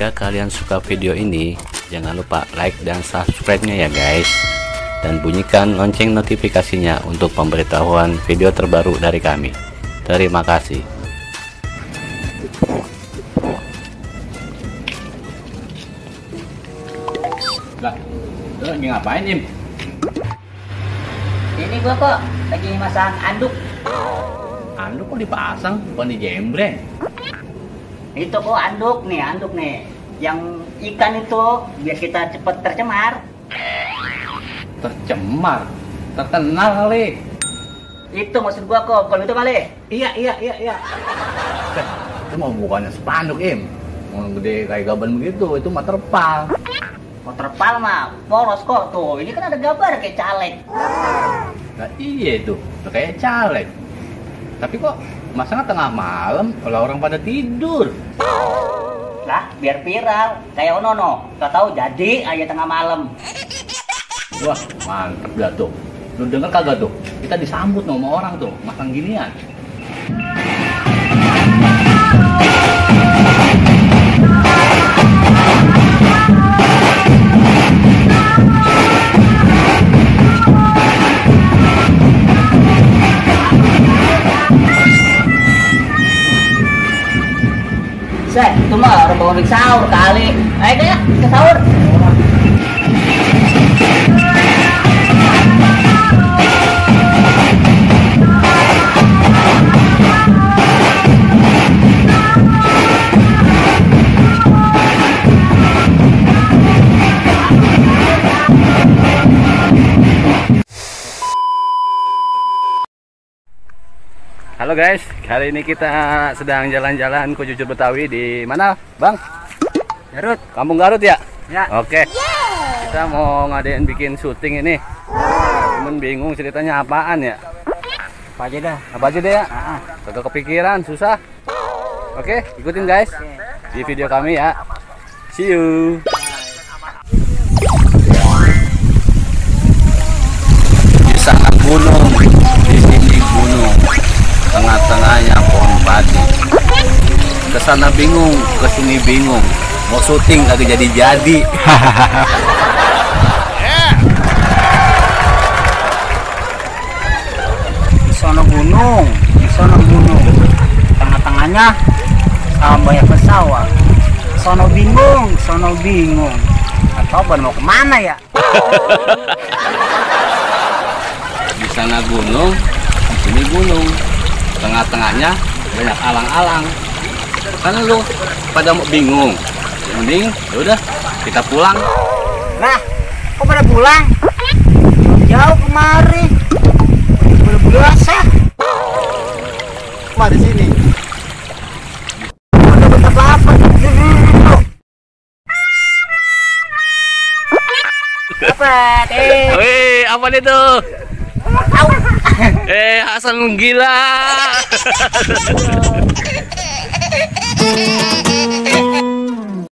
Jika kalian suka video ini, jangan lupa like dan subscribe-nya ya guys. Dan bunyikan lonceng notifikasinya untuk pemberitahuan video terbaru dari kami. Terima kasih. Lah, lu lagi ngapain, Im? Ini gua kok lagi masang anduk. Anduk kok dipasang, bukan dijembreng? Itu kok anduk nih. Yang ikan itu biar kita cepet tercemar. Tercemar? Terkenal kali. Itu maksud gua kok, kalau itu kali. Iya. Itu mau bukannya spanduk, Im. Mau gede kayak gaban begitu, itu mah terpal. Oh terpal mah, polos kok tuh. Ini kan ada gambar kayak caleg. Nah iya itu, udah kayak caleg. Tapi kok masangnya tengah malam kalau orang pada tidur? Lah, biar viral. Kayak Onono, gak tahu jadi aja tengah malam. Wah, mantep dah tuh. Lu denger kagak tuh? Kita disambut sama orang tuh, masang ginian. Set, itu mah orang bangun sahur kali. Ayo deh, ke sahur. Halo guys, kali ini kita sedang jalan-jalan ke Jujur Betawi di mana, Bang? Garut. Kampung Garut ya? Ya. Oke. Kita mau ngadain bikin syuting ini. Cuman bingung ceritanya apaan ya? Apa aja dah? Apa aja deh ya? Kagak kepikiran, susah. Oke, ikutin guys di video kami ya. See you. Di sana gunung, di sini gunung. Tengah-tengahnya pohon padi. Kesana bingung, kesini bingung. Mau syuting kagak jadi-jadi. Di sono gunung. Tengah-tengahnya sama banyak pesawat. Sono bingung. Atau mau kemana ya? Di sana gunung, di sini gunung. Tengah-tengahnya banyak alang-alang. Karena lu pada mau bingung, mending udah kita pulang. Lah, kok pada pulang? Jauh kemari. Belum biasa. Di sini. Ada apa-apa. Dapat. Wih, apa itu? Hasan gila.